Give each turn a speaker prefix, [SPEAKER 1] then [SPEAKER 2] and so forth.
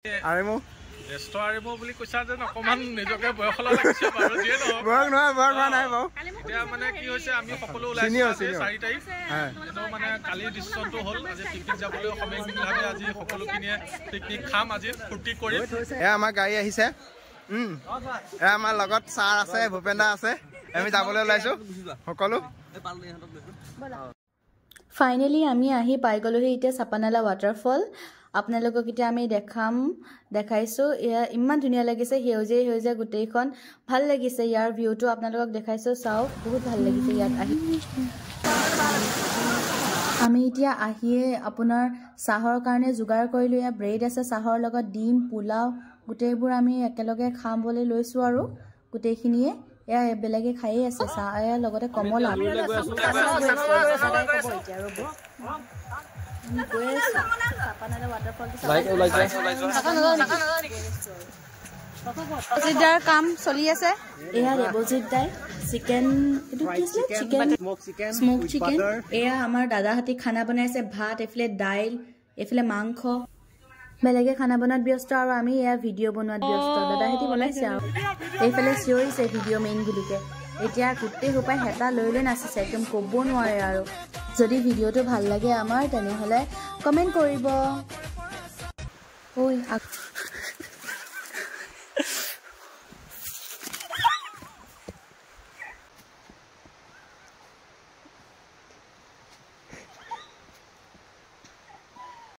[SPEAKER 1] আৰেমো
[SPEAKER 2] rest আৰেমো বুলি কৈছা যে অকমান নিজকে বয়সলা লাগিছে বাৰু যিয়ে নহয়
[SPEAKER 1] বয়স নহয় বয়স হোৱা নাই বাৰু
[SPEAKER 2] এতিয়া মানে কি হৈছে আমি সকলো ওলাইছো আজি 4 তাৰিখ তো মানে কালি দৃশ্যটো হ'ল আজি পিকনিক যাবলৈ সামগ্ৰিকভাৱে আজি সকলোখিনিয়ে পিকনিক খাম আজি ফূৰ্তি কৰিম
[SPEAKER 1] এয়া আমাৰ গাড়ী আহিছে এয়া আমাৰ লগত ছাৰ আছে ভূপেন্দা আছে আমি যাবলৈ ওলাইছো সকলো
[SPEAKER 3] ফাইনেলি আমি আহি পাই গলোহি এতিয়া চাপানালা ৱাটাৰফল আপোনালোকক এতিয়া আমি দেখাইছো এয়া ইমান ধুনীয়া লাগিছে সেউজীয়া সেউজীয়া গোটেইখন ভাল লাগিছে ইয়াৰ ভিউটো আপোনালোকক দেখাইছো চাওক বহুত ভাল লাগিছে ইয়াত আহি আমি এতিয়া আহিয়ে আপোনাৰ চাহৰ কাৰণে যোগাৰ কৰিলো ইয়া ব্ৰেড আছে চাহৰ লগত ডিম পোলাও গোটেইবোৰ আমি একেলগে খাবলৈ লৈছো আৰু গোটেইখিনিয়ে এয়া বেলেগে খাইয়ে আছে চাহ এয়া লগতে কমলা
[SPEAKER 4] বজিদাৰ কাম চলি আছে
[SPEAKER 3] এয়া ৰেবজিত দাই চিকেন স্মোক চিকেন এয়া আমাৰ দাদাহাতি খানা বনাইছে ভাত এফালে দাইল এফালে মাংস বেলেগে খানা বনোৱাত ব্যস্ত আৰু আমি এয়া ভিডিঅ' বনোৱাত ব্যস্ত দাদাহাতি বনাইছে আৰু এইফালে চিঞৰিছে ভিডিঅ' মেইন বুলিকে এতিয়া গোটেই সোপাই হেতা লৈ নাচিছে একদম ক'ব নোৱাৰে আৰু যদি ভিডিঅ'টো ভাল লাগে আমাৰ তেনেহ'লে কমেণ্ট কৰিব ঐ